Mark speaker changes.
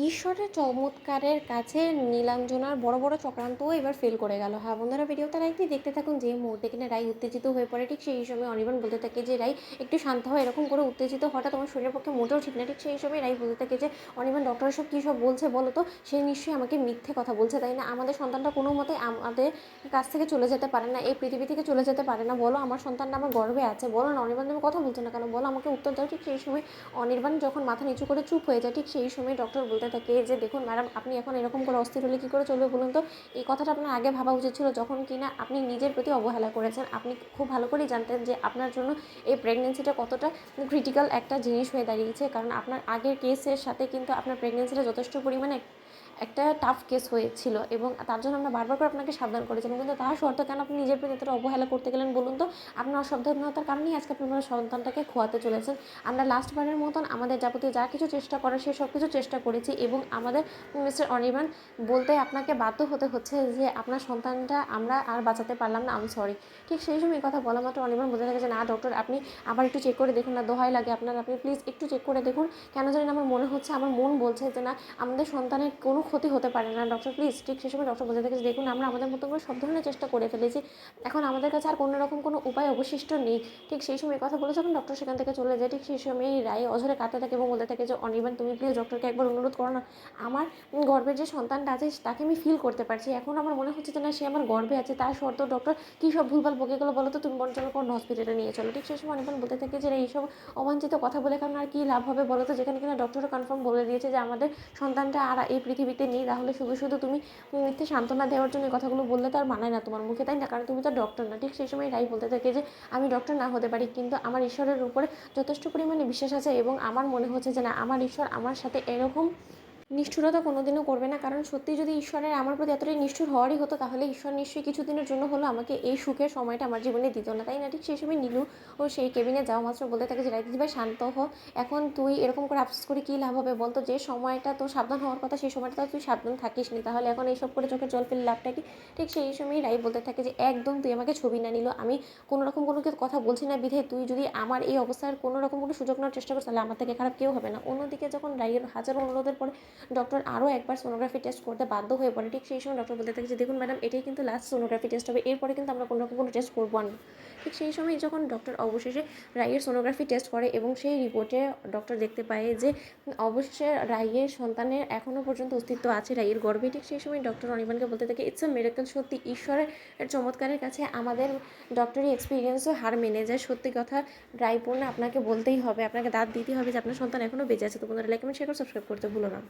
Speaker 1: ঈশ্বরের চমৎকারের কাছে নীলাঞ্জনার বড় বড় চক্রান্তও এবার ফেল করে গেল। হ্যাঁ বন্ধুরা, ভিডিওটা লাইক দিয়ে দেখতে থাকুন। যে মুহূর্তে কিনা রাই উত্তেজিত হয়ে পড়ে, ঠিক সেই সময় অনির্বাণ বলতে থাকে যে রাই একটু শান্ত হয়। এরকম করে উত্তেজিত হওয়াটা তোমার শরীরের পক্ষে মোটেও ঠিক না। ঠিক সেই সময় রাই বলতে থাকে যে অনির্বাণ, ডক্টর সব কী সব বলছে বলো তো, সে নিশ্চয়ই আমাকে মিথ্যে কথা বলছে, তাই না? আমাদের সন্তানটা কোনো মতে আমাদের কাছ থেকে চলে যেতে পারে না, এই পৃথিবী থেকে চলে যেতে পারে না। বলো, আমার সন্তানটা আমার গর্বে আছে, বলো না অনির্বাণ, তুমি কথা বলছো না কেন, বলো, আমাকে উত্তর দাও। ঠিক সেই সময় অনির্বাণ যখন মাথা নিচু করে চুপ হয়ে যায়, ঠিক সেই সময় ডক্টর বলতে থাকে যে দেখুন ম্যাডাম, আপনি এখন এরকম করে অস্থির হলে কী করে চলবে বলুন তো? এই কথাটা আপনার আগে ভাবা উচিত ছিল, যখন কিনা আপনি নিজের প্রতি অবহেলা করেছেন। আপনি খুব ভালো করেই জানতেন যে আপনার জন্য এই প্রেগনেন্সিটা কতটা ক্রিটিক্যাল একটা জিনিস হয়ে দাঁড়িয়েছে, কারণ আপনার আগের কেসের সাথে কিন্তু আপনার প্রেগনেন্সিটা যথেষ্ট পরিমাণে একটা টাফ কেস হয়েছিল, এবং তার জন্য আমরা বারবার করে আপনাকে সাবধান করেছিলাম। কিন্তু তার শর্তে কেন আপনি নিজের প্রতি এতটা অবহেলা করতে গেলেন বলুন তো? আপনার অসাবধানতার কারণেই আজকে আপনি আপনার সন্তানটাকে খোয়াতে চলেছেন। আমরা লাস্টবারের মতন আমাদের যাবতীয় যা কিছু চেষ্টা করার সে সব কিছু চেষ্টা করেছি, এবং আমাদের মিস্টার অনির্বাণ বলতে আপনাকে বাধ্য হতে হচ্ছে যে আপনার সন্তানটা আমরা আর বাঁচাতে পারলাম না, আমি সরি। ঠিক সেই সময় এই কথা বলা মাত্র অনির্বাণ বলতে থাকে যে না ডক্টর, আপনি আবার একটু চেক করে দেখুন না, দোহাই লাগে আপনার, আপনি প্লিজ একটু চেক করে দেখুন। কেন জানি না আমার মনে হচ্ছে, আমার মন বলছে যে না, আমাদের সন্তানের কোনো ক্ষতি হতে পারে না ডক্টর, প্লিজ। ঠিক সেই সময় ডক্টর বলতে থাকে যে দেখুন, আমরা আমাদের মতো করে সব ধরনের চেষ্টা করে ফেলেছি, এখন আমাদের কাছে আর কোনো রকম কোনো উপায় অবশিষ্ট নেই। ঠিক সেই সময় কথা বলে যখন ডক্টর সেখান থেকে চলে যায়, ঠিক সেই সময় রায় অঝরে কাঁদতে থাকে এবং বলতে থাকে যে অনির্বাণ, তুমি প্লিজ ডক্টরকে একবার অনুরোধ করো না। আমার গর্ভের যে সন্তানটা আছে তাকে আমি ফিল করতে পারছি, এখন আমার মনে হচ্ছে যে না, সে আমার গর্ভে আছে। তার সত্ত্বেও ডক্টর কী সব ভুলভাল বকে গেলো বলো তো, তুমি বরঞ্চ কোন হসপিটালে নিয়ে চলো। ঠিক সেই সময় অনির্বাণ বলতে থাকে যে এইসব অবাঞ্ছিত কথা বলে কারণ আর কী লাভ হবে বলো তো, যেখানে কিনা ডক্টরও কনফার্ম বলে দিয়েছে যে আমাদের সন্তানটা আর এই পৃথিবীতে নেই। তাহলে শুধু শুধু তুমি মিথ্যে সান্ত্বনা দেওয়ার জন্য এই কথাগুলো বললে তো আর মানায় না তোমার মুখে, তাই না? কারণ তুমি তো ডক্টর না। ঠিক সেই সময় রাই বলতে থাকে যে আমি ডক্টর না হতে পারি, কিন্তু আমার ঈশ্বরের উপরে যথেষ্ট পরিমাণে বিশ্বাস আছে, এবং আমার মনে হচ্ছে যে না, আমার ঈশ্বর আমার সাথে এরকম নিষ্ঠুরতা কোনোদিনও করবে না। কারণ সত্যি যদি ঈশ্বরের আমার প্রতি এতটাই নিষ্ঠুর হওয়ারই হতো, তাহলে ঈশ্বর নিশ্চয়ই কিছুদিনের জন্য হলো আমাকে এই সুখের সময়টা আমার জীবনে দিত না, তাই না? ঠিক সেই সময় নীলু ও সেই কেবিনে যাওয়া মাত্র বলতে থাকে যে রাইতি ভাই শান্ত হ, এখন তুই এরকম করে আফসোস করে কী লাভ হবে বলতো? যে সময়টা তোর সাবধান হওয়ার কথা সেই সময়টা তুই সাবধান থাকিস নি, তাহলে এখন এইসব করে চোখে জল ফেলে লাভটা কি? ঠিক সেই সময় রাই বলতে থাকে যে একদম তুই আমাকে ছবি না নিল, আমি কোনো রকম কোনো কথা বলছি না বিধায় তুই যদি আমার এই অবস্থার কোনো রকম কোনো সুযোগ নেওয়ার চেষ্টা করিস, তাহলে আমার থেকে খারাপ কেউ হবে না। অন্যদিকে যখন রাইয়ের হাজারো অনুরোধের পরে ডক্টর আরও একবার সোনোগ্রাফি টেস্ট করতে বাধ্য হয়ে পড়ে, ঠিক সেই সময় ডক্টর বলতে থাকে যে দেখুন ম্যাডাম, এটাই কিন্তু লাস্ট সোনোগ্রাফি টেস্ট হবে, এরপরে কিন্তু আমরা কোনো রকম কোনো টেস্ট করবো না। ঠিক সেই সময় যখন ডক্টর অবশেষে রাইয়ের সোনোগ্রাফি টেস্ট করে এবং সেই রিপোর্টে ডক্টর দেখতে পায় যে অবশেষে রাইয়ের সন্তানের এখনও পর্যন্ত অস্তিত্ব আছে রাইয়ের গর্ভে, ঠিক সেই সময় ডক্টর অনির্বাণকে বলতে থাকে ইটস আ মিরাকল, সত্যি ঈশ্বরের চমৎকারের কাছে আমাদের ডক্টরি এক্সপিরিয়েন্সও হার মেনে যায়। সত্যি কথা রায়পূর্ণা, আপনাকে বলতেই হবে, আপনাকে দাঁত দিতেই হবে যে আপনার সন্তান এখনও বেঁচে আছে। তো বন্ধুরা লাইক কমেন্ট শেয়ার করে সাবস্ক্রাইব করতে ভুলো না।